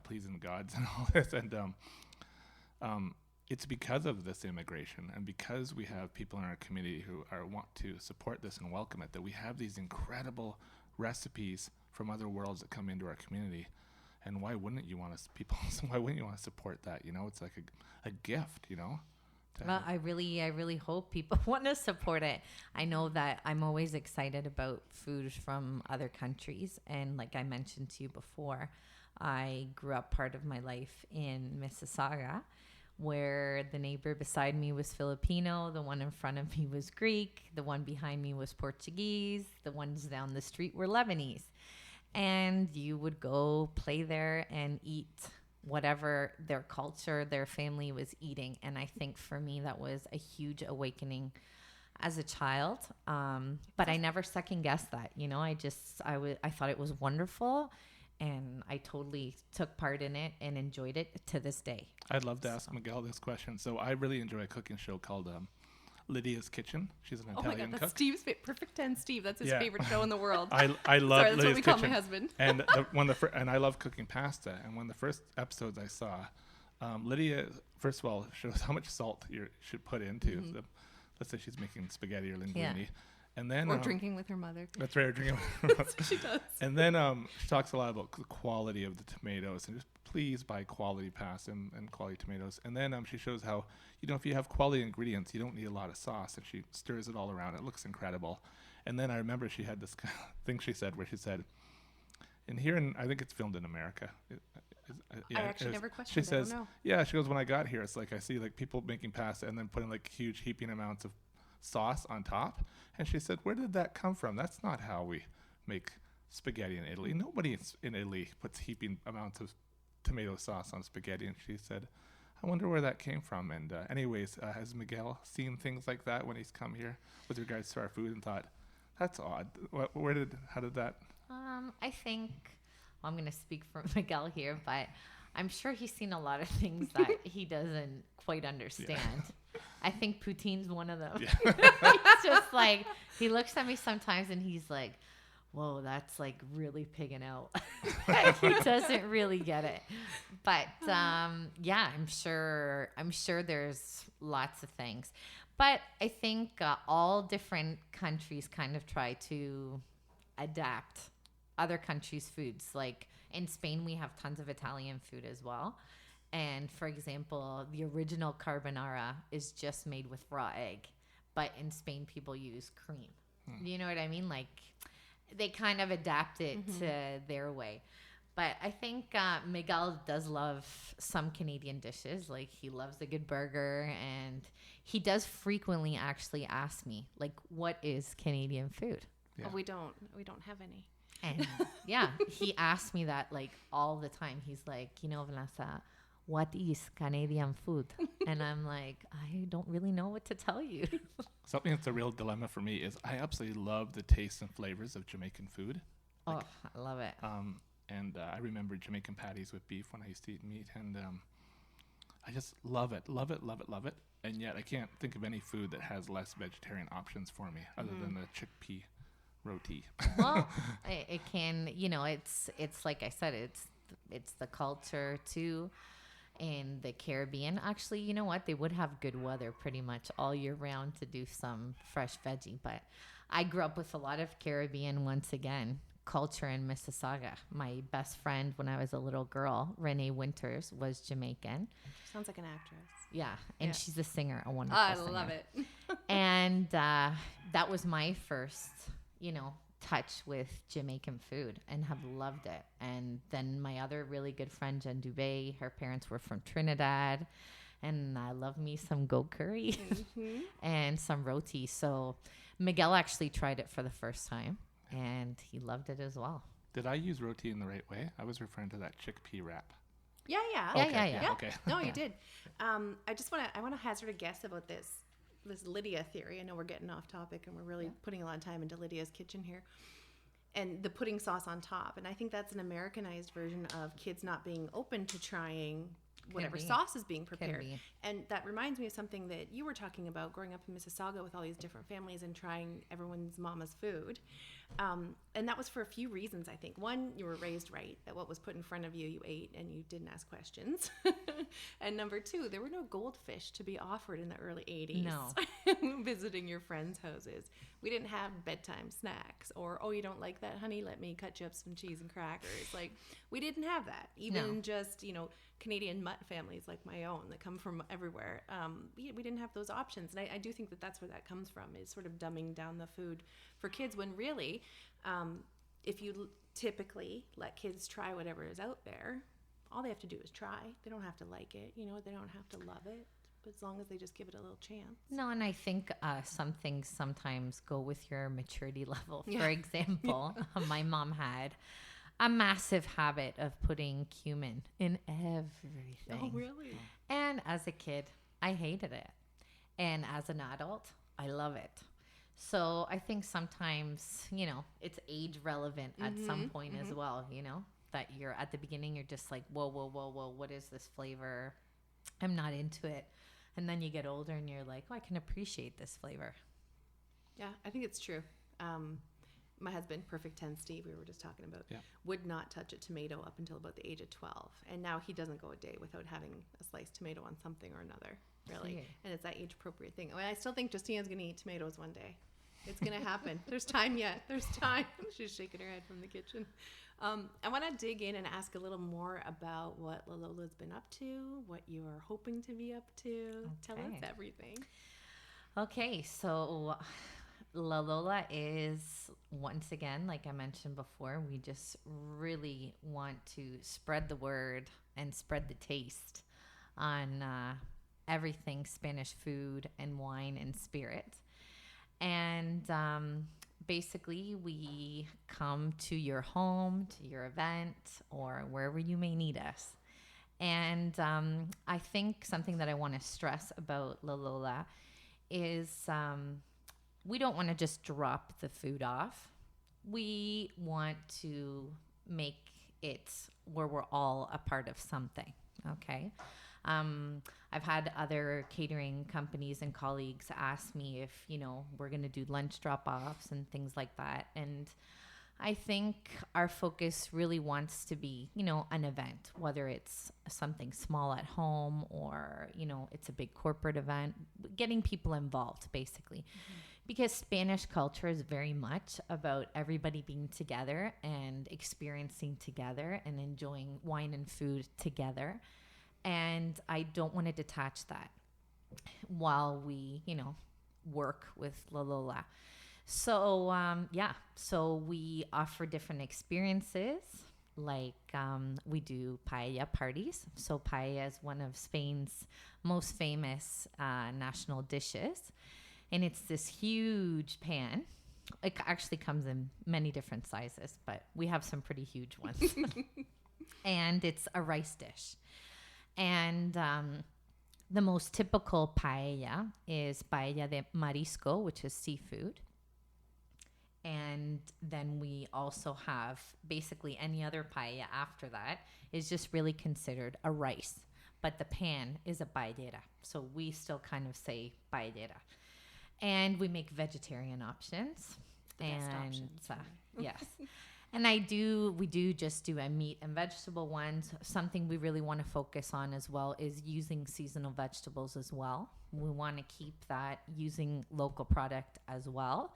pleasing the gods and all this. And it's because of this immigration, and because we have people in our community who want to support this and welcome it, that we have these incredible recipes from other worlds that come into our community. And why wouldn't you want to support that? It's like a gift, Well, I really hope people want to support it. I know that I'm always excited about food from other countries. And like I mentioned to you before, I grew up part of my life in Mississauga, where the neighbor beside me was Filipino, the one in front of me was Greek, the one behind me was Portuguese, the ones down the street were Lebanese. And you would go play there and eat whatever their culture, their family was eating. And I think for me, that was a huge awakening as a child. But I never second guessed that, I thought it was wonderful, and I totally took part in it and enjoyed it to this day. I'd love to ask Miguel this question. So I really enjoy a cooking show called Lydia's Kitchen. She's an Italian cook. Oh my God, that's cook. Steve's perfect 10 Steve. That's his favorite show in the world. I love Sorry, Lydia's that's what we Kitchen. call my husband. And and I love cooking pasta. And one of the first episodes I saw, Lydia, first of all, shows how much salt you should put into. Let's say she's making spaghetti or linguine. Yeah. And then Or drinking with her mother. That's right, or drinking. That's what she does. And then she talks a lot about the quality of the tomatoes, and just please buy quality pasta and quality tomatoes. And then she shows how, if you have quality ingredients, you don't need a lot of sauce, and she stirs it all around. It looks incredible. And then I remember she had this thing she said where she said, I think it's filmed in America. I actually never questioned it. She says, I don't know. Yeah, she goes, when I got here, it's like I see like people making pasta and then putting like huge heaping amounts of sauce on top. And she said, where did that come from? That's not how we make spaghetti in Italy. Nobody in Italy puts heaping amounts of tomato sauce on spaghetti. And she said, I wonder where that came from. And anyways, has Miguel seen things like that when he's come here with regards to our food and thought, that's odd? How did that? I think, I'm going to speak for Miguel here, but I'm sure he's seen a lot of things that he doesn't quite understand. Yeah. I think poutine's one of them. Yeah. He's just like, he looks at me sometimes and he's like, whoa, that's like really pigging out. He doesn't really get it. But yeah, I'm sure there's lots of things. But I think all different countries kind of try to adapt other countries' foods. Like in Spain, we have tons of Italian food as well. And for example, the original carbonara is just made with raw egg. But in Spain, people use cream. You know what I mean? Like they kind of adapt it to their way. But I think Miguel does love some Canadian dishes. Like he loves a good burger, and he does frequently actually ask me, like, what is Canadian food? Yeah. Oh, we don't have any. And yeah, he asks me that like all the time. He's like, Vanessa, what is Canadian food? And I'm like, I don't really know what to tell you. Something that's a real dilemma for me is I absolutely love the taste and flavors of Jamaican food. I love it. And I remember Jamaican patties with beef when I used to eat meat, and I just love it. And yet I can't think of any food that has less vegetarian options for me other than the chickpea roti. Well, it can, it's like I said, it's the culture too. In the Caribbean, actually, you know what? They would have good weather pretty much all year round to do some fresh veggie. But I grew up with a lot of Caribbean, once again, culture in Mississauga. My best friend when I was a little girl, Renee Winters, was Jamaican. Sounds like an actress. Yeah, and she's a singer, a wonderful singer. I love it. And that was my first, touch with Jamaican food, and have loved it. And then my other really good friend, Jen Dubé, her parents were from Trinidad, and I love me some goat curry and some roti. So Miguel actually tried it for the first time, and he loved it as well. Did I use roti in the right way? I was referring to that chickpea wrap. Yeah. Yeah. Okay. No, Yeah. you did. I want to hazard a guess about this Lydia theory. I know we're getting off topic and we're really putting a lot of time into Lydia's kitchen here. And the pudding sauce on top. And I think that's an Americanized version of kids not being open to trying whatever be. sauce is being prepared. be. And that reminds me of something that you were talking about growing up in Mississauga with all these different families and trying everyone's mama's food. And that was for a few reasons, I think. One, you were raised right, that what was put in front of you, you ate and you didn't ask questions. And number two, there were no goldfish to be offered in the early 80s. No. Visiting your friends' houses. We didn't have bedtime snacks or, oh, you don't like that, honey? Let me cut you up some cheese and crackers. Like, we didn't have that. Even just, Canadian mutt families like my own that come from everywhere. We didn't have those options. And I do think that that's where that comes from, is sort of dumbing down the food for kids when really, if you typically let kids try whatever is out there, all they have to do is try. They don't have to like it. They don't have to love it. But as long as they just give it a little chance. No, and I think some things sometimes go with your maturity level. For example, my mom had a massive habit of putting cumin in everything. Oh, really? And as a kid, I hated it. And as an adult, I love it. So I think sometimes, it's age relevant at some point as well, that you're at the beginning, you're just like, whoa, what is this flavor? I'm not into it. And then you get older and you're like, oh, I can appreciate this flavor. Yeah, I think it's true. My husband, Perfect 10 Steve, we were just talking about, would not touch a tomato up until about the age of 12. And now he doesn't go a day without having a sliced tomato on something or another, really. Cute. And it's that age-appropriate thing. I mean, I still think Justina's going to eat tomatoes one day. It's going to happen. There's time yet. There's time. She's shaking her head from the kitchen. I want to dig in and ask a little more about what Lola's been up to, what you are hoping to be up to. Tell us everything. Okay, so La Lola is, once again, like I mentioned before, we just really want to spread the word and spread the taste on everything Spanish food and wine and spirit. And basically, we come to your home, to your event, or wherever you may need us. And I think something that I want to stress about La Lola is we don't want to just drop the food off. We want to make it where we're all a part of something, okay? I've had other catering companies and colleagues ask me if, we're going to do lunch drop-offs and things like that. And I think our focus really wants to be, an event, whether it's something small at home or, it's a big corporate event, getting people involved, basically. Because Spanish culture is very much about everybody being together and experiencing together and enjoying wine and food together. And I don't want to detach that while we, work with La Lola. So, so we offer different experiences. Like we do paella parties. So paella is one of Spain's most famous national dishes. And it's this huge pan. It actually comes in many different sizes, but we have some pretty huge ones. And it's a rice dish. And the most typical paella is paella de marisco, which is seafood. And then we also have basically any other paella after that is just really considered a rice. But the pan is a paellera. So we still kind of say paellera. And we make vegetarian options. The best options. Yes. And we do just do a meat and vegetable ones. Something we really want to focus on as well is using seasonal vegetables as well. We want to keep that using local product as well.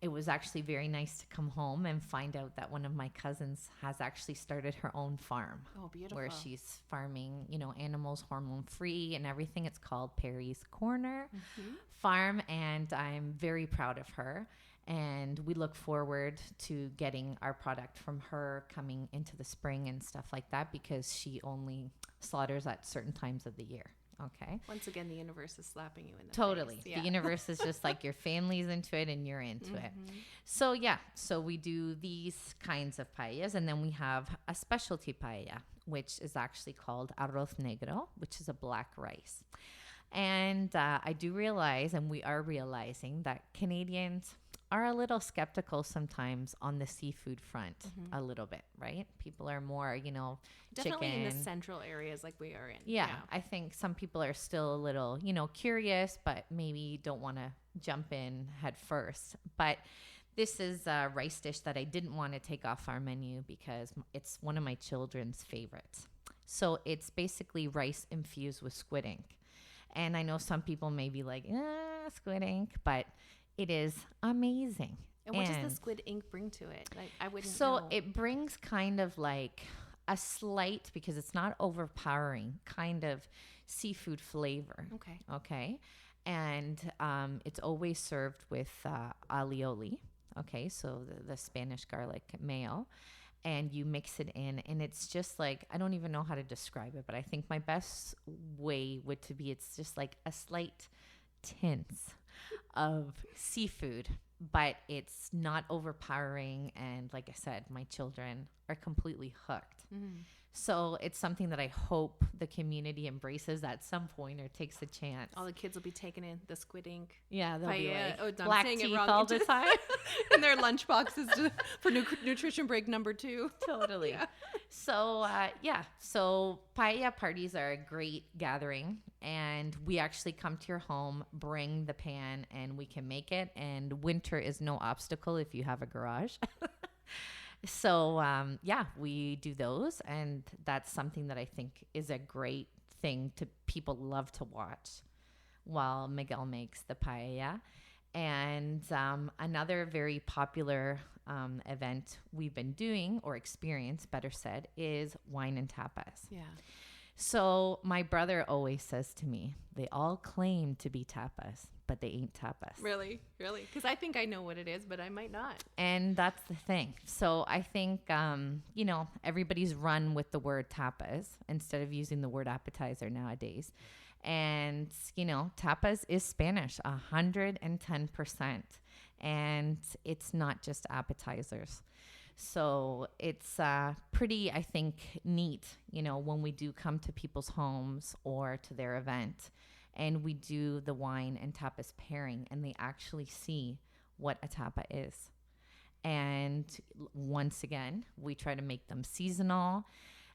It was actually very nice to come home and find out that one of my cousins has actually started her own farm. Oh, beautiful. Where she's farming, animals hormone free and everything. It's called Perry's Corner Farm, and I'm very proud of her. And we look forward to getting our product from her coming into the spring and stuff like that, because she only slaughters at certain times of the year. Okay. Once again, the universe is slapping you in the Totally. face. Yeah. The universe is just like your family's into it and you're into it. So yeah, so we do these kinds of paellas, and then we have a specialty paella, which is actually called arroz negro, which is a black rice. And I do realize, and we are realizing, that Canadians are a little skeptical sometimes on the seafood front, a little bit, right? People are more, Definitely chicken. in the central areas like we are in. Yeah, I think some people are still a little, curious, but maybe don't want to jump in head first. But this is a rice dish that I didn't want to take off our menu because it's one of my children's favorites. So it's basically rice infused with squid ink. And I know some people may be like, squid ink, but it is amazing. And what does the squid ink bring to it? Like, I wouldn't know. So it brings kind of like a slight, because it's not overpowering, kind of seafood flavor. Okay. And it's always served with alioli. Okay. So the Spanish garlic mayo. And you mix it in, and it's just like, I don't even know how to describe it, but I think my best way would to be, it's just like a slight tint of seafood, but it's not overpowering. And like I said, my children are completely hooked. So it's something that I hope the community embraces at some point or takes a chance. All the kids will be taking in the squid ink. Yeah, they'll be like I'm black saying teeth it wrong. all the time. In their lunch boxes for nutrition break number 2. Totally. Yeah. So, so paella parties are a great gathering, and we actually come to your home, bring the pan, and we can make it. And winter is no obstacle if you have a garage. So, we do those, and that's something that I think is a great thing to people love to watch while Miguel makes the paella. And another very popular event we've been doing, or experience, better said, is wine and tapas. Yeah. So my brother always says to me, they all claim to be tapas, but they ain't tapas. Really? Because I think I know what it is, but I might not. And that's the thing. So I think, everybody's run with the word tapas instead of using the word appetizer nowadays. And, tapas is Spanish, 110%. And it's not just appetizers. So it's pretty, I think, neat, when we do come to people's homes or to their event, and we do the wine and tapas pairing, and they actually see what a tapa is. And once again, we try to make them seasonal.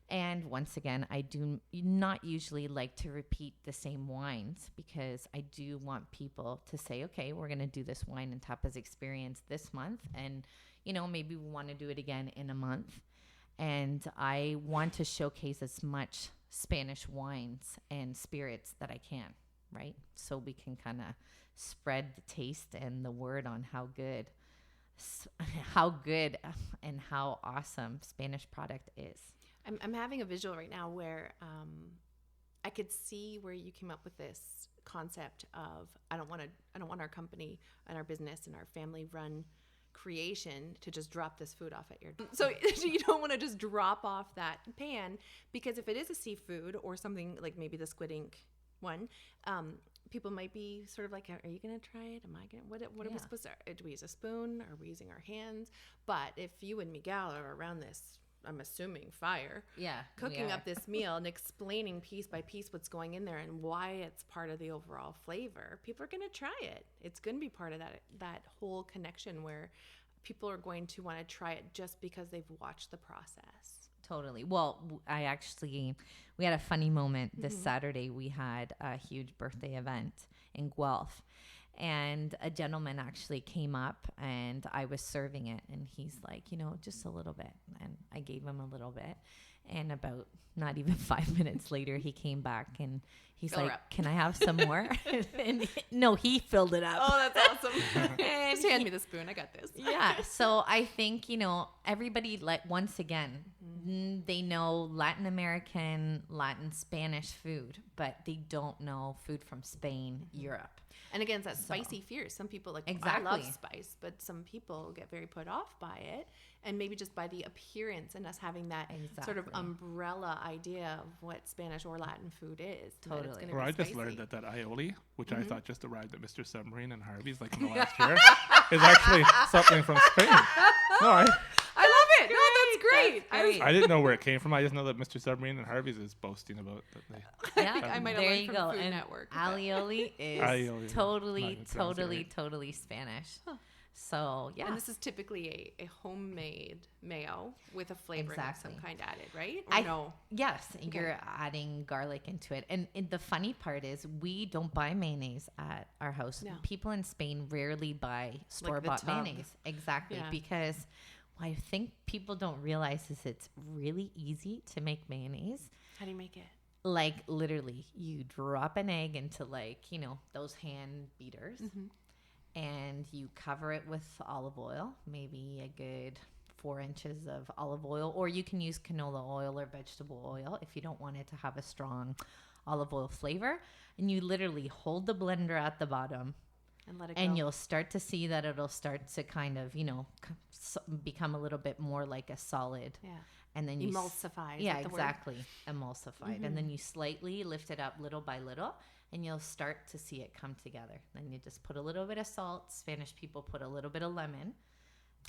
And once again, I do not usually like to repeat the same wines, because I do want people to say, okay, we're going to do this wine and tapas experience this month. And, maybe we want to do it again in a month. And I want to showcase as much Spanish wines and spirits that I can, right? So we can kind of spread the taste and the word on how good and how awesome Spanish product is. I'm having a visual right now where I could see where you came up with this concept of I don't want our company and our business and our family run creation to just drop this food off at your door. So you don't want to just drop off that pan, because if it is a seafood or something like maybe the squid ink one, people might be sort of like, are you going to try it? Am I going to, what are we supposed to, do we use a spoon? Are we using our hands? But if you and Miguel are around this, I'm assuming fire, cooking up this meal and explaining piece by piece what's going in there and why it's part of the overall flavor, people are going to try it. It's going to be part of that whole connection where people are going to want to try it just because they've watched the process. Totally. Well, we had a funny moment this Saturday. We had a huge birthday event in Guelph. And a gentleman actually came up, and I was serving it, and he's like, just a little bit. And I gave him a little bit. And about not even 5 minutes later, he came back, and he's Fill her like, up. can I have some more? And no, he filled it up. Oh, that's awesome. And Just hand me the spoon. I got this. Yeah. So I think, everybody, once again, they know Latin American, Latin Spanish food, but they don't know food from Spain, Europe. And again, it's that spicy fear. Some people like, Exactly. I love spice, but some people get very put off by it. And maybe just by the appearance and us having that sort of Exactly. umbrella idea of what Spanish or Latin food is. Totally. Or I just spicy. learned that aioli, which I thought just arrived at Mr. Submarine and Harvey's like in the last year, is actually something from Spain. No, I love it. No, that's great. That's great. I didn't know where it came from. I just know that Mr. Submarine and Harvey's is boasting about that they. Yeah, I might have there learned you from go. Food And Network. alioli is Aioli, not totally, even pronounced right. totally Spanish. So yeah, And this is typically a homemade mayo with a flavoring of some Exactly. kind added, right? Or no? Yes, Okay. you're adding garlic into it. And the funny part is we don't buy mayonnaise at our house. No. People in Spain rarely buy store-bought tub. mayonnaise. Exactly. Yeah. Because what I think people don't realize is it's really easy to make mayonnaise. How do you make it? Like literally you drop an egg into those hand beaters. And you cover it with olive oil, maybe a good 4 inches of olive oil, or you can use canola oil or vegetable oil if you don't want it to have a strong olive oil flavor. And you literally hold the blender at the bottom And let it go. and you'll start to see that it'll start to kind of, become a little bit more like a solid. Yeah. And then you Emulsify. Is yeah, that the word? exactly. Emulsified. And then you slightly lift it up little by little and you'll start to see it come together. Then you just put a little bit of salt. Spanish people put a little bit of lemon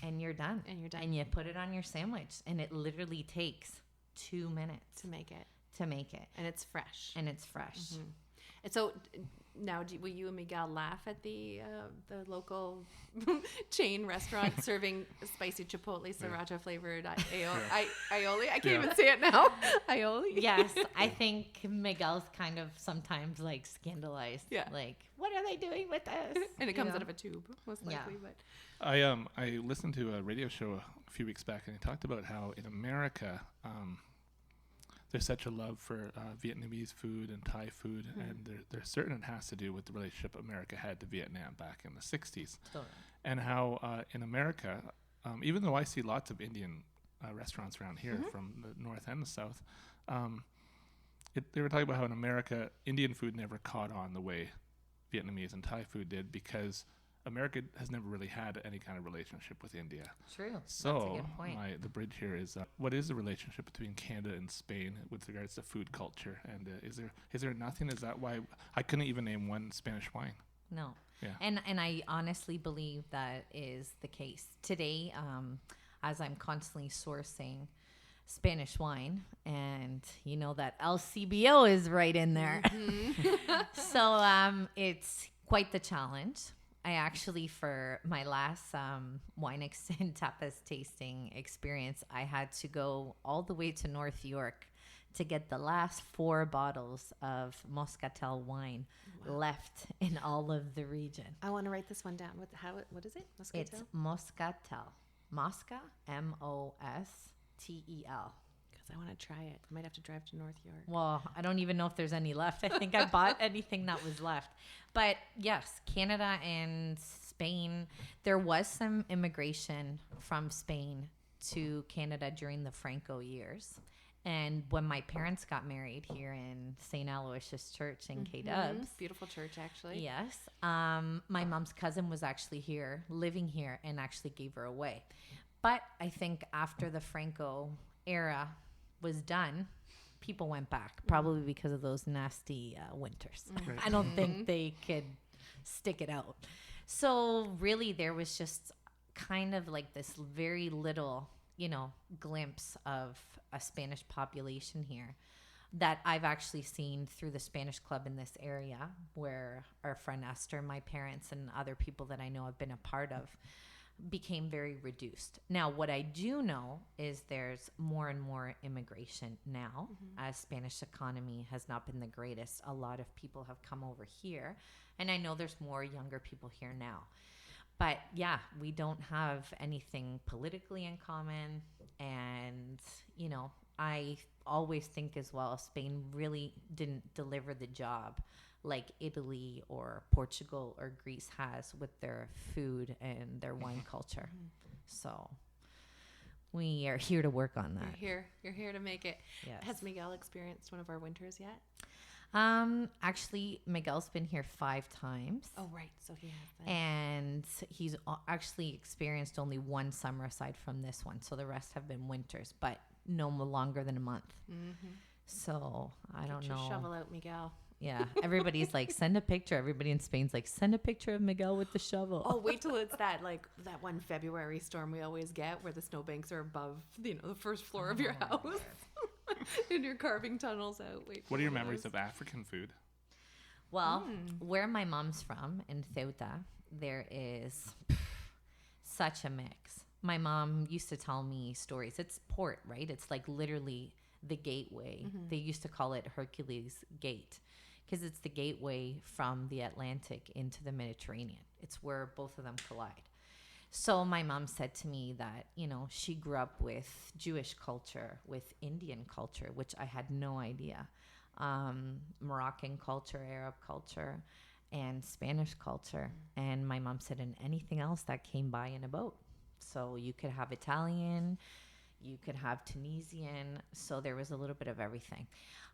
and you're done. And you're done. And you put it on your sandwich and it literally takes 2 minutes To make it. And it's fresh. it's fresh. And so now, will you and Miguel laugh at the local chain restaurant serving spicy chipotle sriracha flavored aioli? I can't even say it now. Aioli. Yes, I think Miguel's kind of sometimes like scandalized. Yeah. Like, what are they doing with this? And it comes out of a tube, most Yeah. likely. But I listened to a radio show a few weeks back, and he talked about how in America there's such a love for Vietnamese food and Thai food, and they're certain it has to do with the relationship America had to Vietnam back in the 60s. Totally. And how in America, even though I see lots of Indian restaurants around here from the north and the south, they were talking about how in America, Indian food never caught on the way Vietnamese and Thai food did because America has never really had any kind of relationship with India. True. So That's a good point. the bridge here is what is the relationship between Canada and Spain with regards to food culture? And is there nothing? Is that why I couldn't even name one Spanish wine? No. Yeah. And I honestly believe that is the case. Today, as I'm constantly sourcing Spanish wine, and you know that LCBO is right in there. So it's quite the challenge. I actually, for my last wine and tapas tasting experience, I had to go all the way to North York to get the last 4 bottles of Moscatel wine left in all of the region. I want to write this one down. What is it? Moscatel? It's Moscatel. Mosca, Mostel. Because I want to try it. I might have to drive to North York. Well, I don't even know if there's any left. I think I bought anything that was left. But yes, Canada and Spain, there was some immigration from Spain to Canada during the Franco years. And when my parents got married here in St. Aloysius Church in K-Dubs. Beautiful church, actually. Yes. My mom's cousin was actually here, living here, and actually gave her away. But I think after the Franco era was done, people went back, probably because of those nasty winters. Right. I don't think they could stick it out. So really there was just kind of like this very little, glimpse of a Spanish population here that I've actually seen through the Spanish club in this area, where our friend Esther, my parents, and other people that I know have been a part of became very reduced. Now, what I do know is there's more and more immigration now, as Spanish economy has not been the greatest. A lot of people have come over here, and I know there's more younger people here now. But yeah, we don't have anything politically in common. And, I always think as well, Spain really didn't deliver the job like Italy or Portugal or Greece has with their food and their wine culture. So we are here to work on that. You're here to make it. Yes. Has Miguel experienced one of our winters yet? Actually, Miguel's been here 5 times. Oh, right. So he has that. And he's actually experienced only one summer aside from this one. So the rest have been winters, but no longer than a month. Mm-hmm. So I don't Get your know. shovel out, Miguel. Yeah. Everybody's like, send a picture. Everybody in Spain's like, send a picture of Miguel with the shovel. Oh, wait till it's that one February storm we always get where the snowbanks are above, the first floor of your house. And you're carving tunnels out. Wait. What are your memories of African food? Well, where my mom's from, in Ceuta, there is such a mix. My mom used to tell me stories. It's port, right? It's like literally the gateway. Mm-hmm. They used to call it Hercules Gate because it's the gateway from the Atlantic into the Mediterranean. It's where both of them collide. So my mom said to me that, she grew up with Jewish culture, with Indian culture, which I had no idea. Moroccan culture, Arab culture, and Spanish culture. And my mom said, and anything else that came by in a boat. So you could have Italian, you could have Tunisian. So there was a little bit of everything.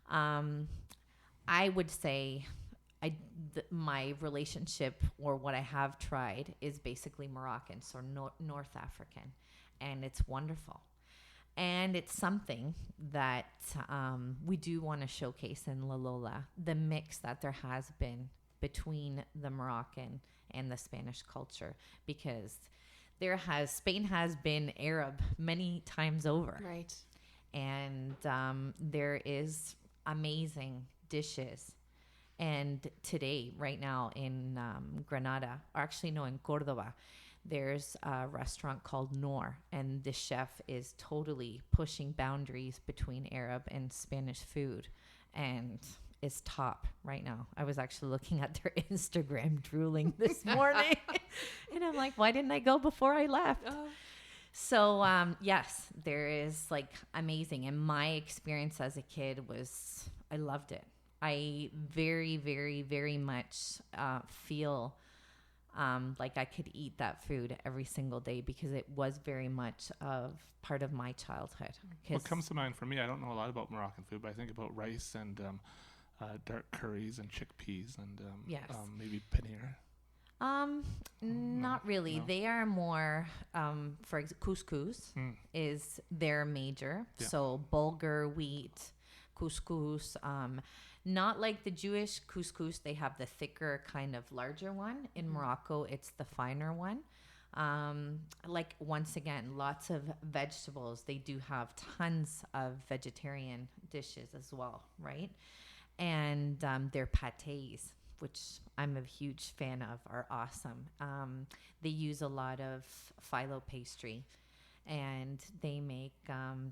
I would say my relationship or what I have tried is basically Moroccan, so North African. And it's wonderful. And it's something that we do want to showcase in La Lola, the mix that there has been between the Moroccan and the Spanish culture, because Spain has been Arab many times over. Right. And there is amazing dishes. And today, right now in Granada, or actually no, in Cordoba, there's a restaurant called Noor, and the chef is totally pushing boundaries between Arab and Spanish food, and is top right now. I was actually looking at their Instagram drooling this morning, and I'm like, why didn't I go before I left? Oh. So, yes, there is like amazing. And my experience as a kid was, I loved it. I very, very, very much feel like I could eat that food every single day because it was very much of part of my childhood. What comes to mind for me, I don't know a lot about Moroccan food, but I think about rice and dark curries and chickpeas and Yes. Maybe paneer. Not really. No. They are more, for couscous is their major. Yeah. So bulgur wheat, couscous. Not like the Jewish couscous. They have the thicker, kind of larger one. In Morocco, it's the finer one. Like, once again, lots of vegetables. They do have tons of vegetarian dishes as well, right? And their pâtés, which I'm a huge fan of, are awesome. They use a lot of phyllo pastry, and they make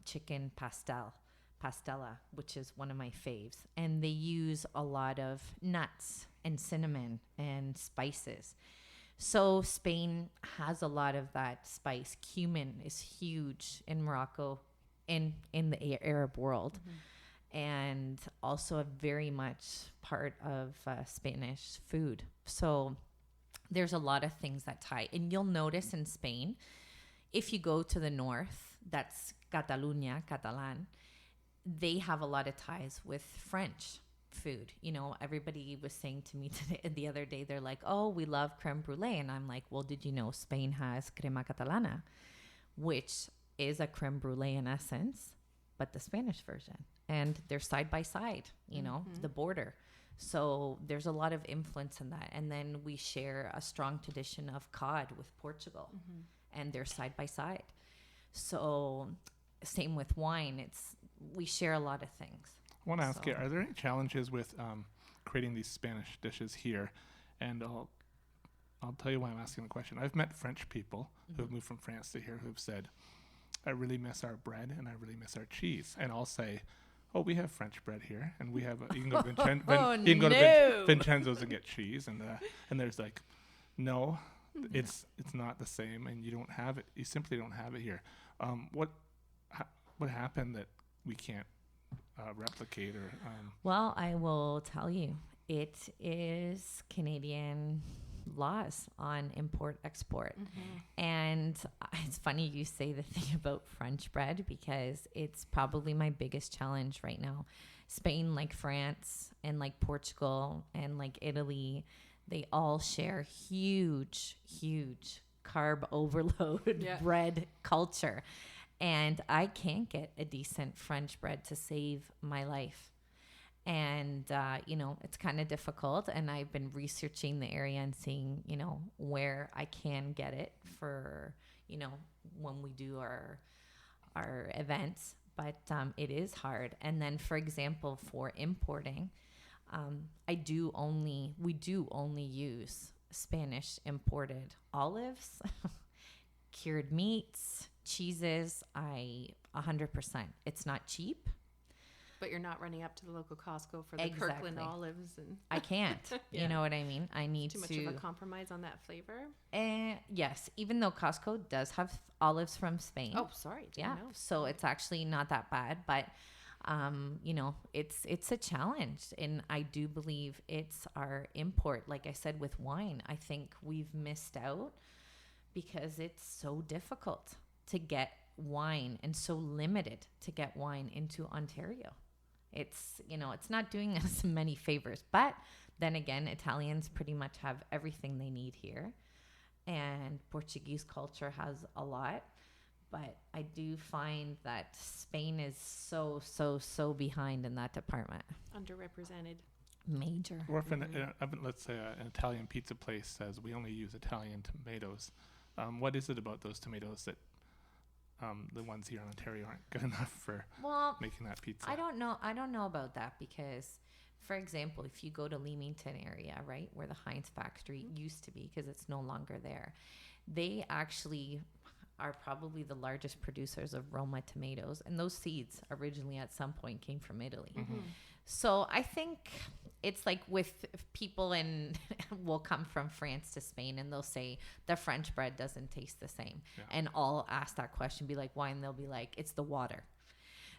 chicken pastella, which is one of my faves. And they use a lot of nuts and cinnamon and spices. So Spain has a lot of that spice. Cumin is huge in Morocco, in the Arab world. And also a very much part of Spanish food. So there's a lot of things that tie. And you'll notice in Spain, if you go to the north, that's Catalunya, Catalan, they have a lot of ties with French food. Everybody was saying to me the other day, they're like, oh, we love creme brulee. And I'm like, well, did you know Spain has crema catalana, which is a creme brulee in essence, but the Spanish version. And they're side by side, the border. So there's a lot of influence in that. And then we share a strong tradition of cod with Portugal, and they're side by side. So same with wine. We share a lot of things. I want to ask you, are there any challenges with creating these Spanish dishes here? And I'll tell you why I'm asking the question. I've met French people who have moved from France to here who have said, I really miss our bread and I really miss our cheese. And I'll say, oh, we have French bread here, and we have you can go to Vincenzo's and get cheese, and there's like, no, it's not the same, and you don't have it. You simply don't have it here. What happened that we can't replicate or? Well, I will tell you, it is Canadian laws on import export. And it's funny you say the thing about French bread, because it's probably my biggest challenge right now. Spain, like France and like Portugal and like Italy, they all share huge carb overload bread culture. And I can't get a decent French bread to save my life. And, it's kind of difficult. And I've been researching the area and seeing, where I can get it for, when we do our events. But it is hard. And then, for example, for importing, we do only use Spanish imported olives, cured meats, cheeses. 100%. It's not cheap. But you're not running up to the local Costco for the Kirkland olives, and I can't. You know what I mean? I need too much of a compromise on that flavor. Yes, even though Costco does have olives from Spain. Oh, sorry. Yeah, so it's actually not that bad, but it's a challenge, and I do believe it's our import. Like I said with wine, I think we've missed out because it's so difficult to get wine and so limited to get wine into Ontario. It's not doing us many favors, but then again, Italians pretty much have everything they need here, and Portuguese culture has a lot. But I do find that Spain is so behind in that department. Underrepresented. Major. Or if let's say an Italian pizza place says we only use Italian tomatoes, what is it about those tomatoes that the ones here in Ontario aren't good enough for making that pizza? I don't know about that, because, for example, if you go to Leamington area, right, where the Heinz factory used to be, because it's no longer there, they actually are probably the largest producers of Roma tomatoes, and those seeds originally at some point came from Italy. So I think it's like with people will come from France to Spain, and they'll say the French bread doesn't taste the same. Yeah. And I'll ask that question, be like, why? And they'll be like, it's the water.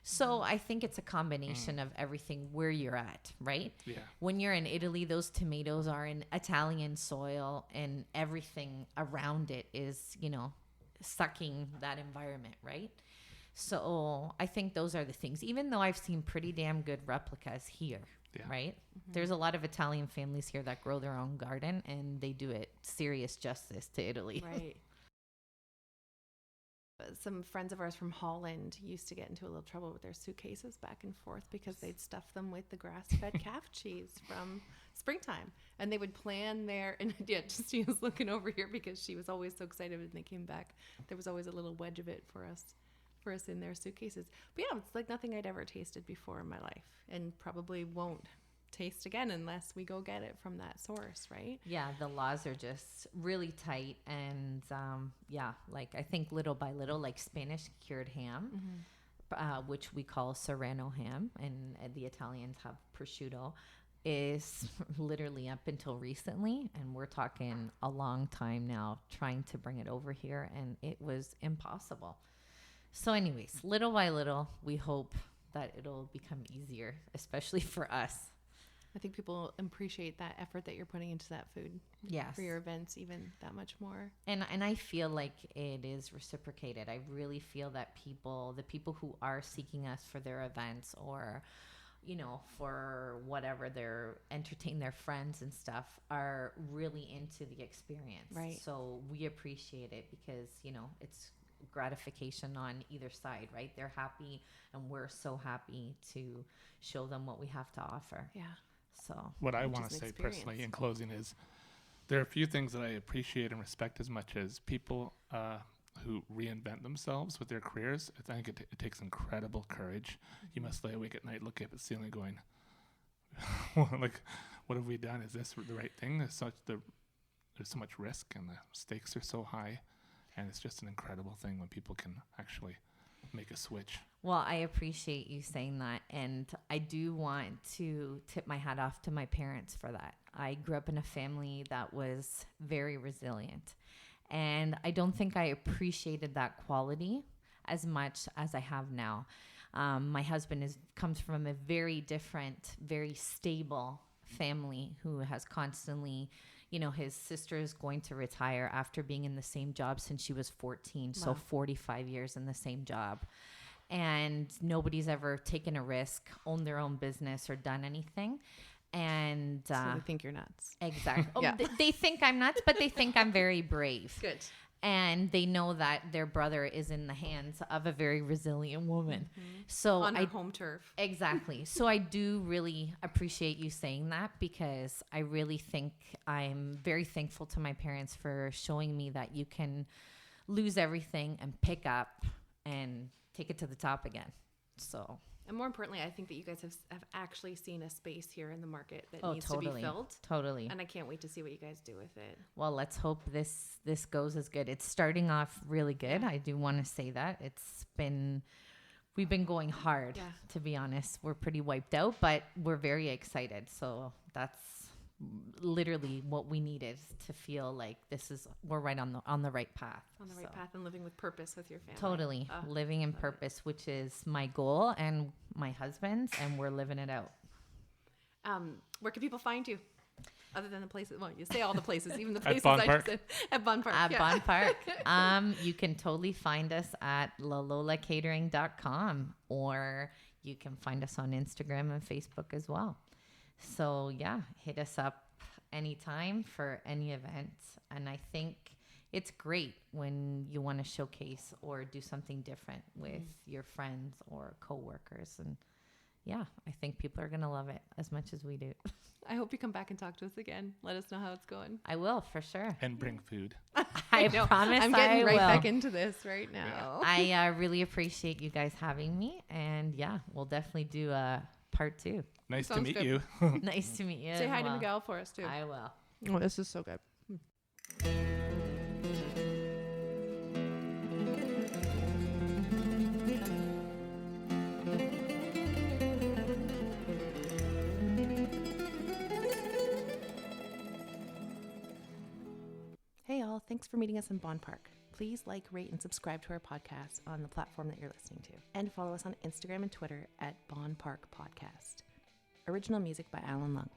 So I think it's a combination of everything where you're at, right? Yeah. When you're in Italy, those tomatoes are in Italian soil, and everything around it is, sucking that environment, right? So I think those are the things, even though I've seen pretty damn good replicas here, right? There's a lot of Italian families here that grow their own garden, and they do it serious justice to Italy. Right. Some friends of ours from Holland used to get into a little trouble with their suitcases back and forth because they'd stuff them with the grass-fed calf cheese from springtime. And they would plan and Justine was looking over here because she was always so excited when they came back. There was always a little wedge of it for us in their suitcases. But yeah, it's like nothing I'd ever tasted before in my life, and probably won't taste again unless we go get it from that source, right? Yeah, the laws are just really tight, and like I think little by little, like Spanish cured ham, which we call Serrano ham, and the Italians have prosciutto, is literally up until recently, and we're talking a long time now, trying to bring it over here, and it was impossible. So anyways, little by little, we hope that it'll become easier, especially for us. I think people appreciate that effort that you're putting into that food. Yes. For your events, even that much more. And I feel like it is reciprocated. I really feel that the people who are seeking us for their events, or, for whatever, entertain their friends and stuff, are really into the experience. Right. So we appreciate it because, it's gratification on either side, right? They're happy, and we're so happy to show them what we have to offer. Yeah. So what I want to say personally in closing is there are a few things that I appreciate and respect as much as people who reinvent themselves with their careers. I think it takes incredible courage. You must lay awake at night, look up at the ceiling going, like, what have we done? Is this the right thing? There's so much risk, and the stakes are so high. And it's just an incredible thing when people can actually make a switch. Well, I appreciate you saying that. And I do want to tip my hat off to my parents for that. I grew up in a family that was very resilient. And I don't think I appreciated that quality as much as I have now. My husband comes from a very different, very stable family who has constantly, his sister is going to retire after being in the same job since she was 14. Wow. So 45 years in the same job. And nobody's ever taken a risk, owned their own business, or done anything. And So they think you're nuts. exactly. Yeah. They think I'm nuts, but they think I'm very brave. Good. And they know that their brother is in the hands of a very resilient woman. So On her home turf. Exactly. So I do really appreciate you saying that, because I really think I'm very thankful to my parents for showing me that you can lose everything and pick up and take it to the top again. So. And more importantly, I think that you guys have actually seen a space here in the market that needs totally, to be filled. Totally. And I can't wait to see what you guys do with it. Well, let's hope this goes as good. It's starting off really good. I do want to say that. We've been going hard, to be honest. We're pretty wiped out, but we're very excited. So that's literally what we needed to feel like we're right on the right path. On the right path and living with purpose with your family. Totally. Living in purpose, which is my goal and my husband's, and we're living it out. Where can people find you? Other than the places, well, you say all the places, even the At places Bonn I Park. just said. At Bonn Park. At Bonn Park. You can totally find us at lolacatering.com, or you can find us on Instagram and Facebook as well. So yeah, hit us up anytime for any event. And I think it's great when you want to showcase or do something different with your friends or coworkers. And yeah, I think people are going to love it as much as we do. I hope you come back and talk to us again. Let us know how it's going. I will, for sure. And bring food. I know. promise I'm getting I right will. back into this right now. I really appreciate you guys having me. And yeah, we'll definitely do a part 2. Nice to Sounds meet good. you. Nice to meet you. Say as hi to well. Miguel for us too. I will. Oh, this is so good. Hey, all. Thanks for meeting us in Bonn Park. Please like, rate, and subscribe to our podcast on the platform that you're listening to. And follow us on Instagram and Twitter at Bonn Park Podcast. Original music by Alan Lung.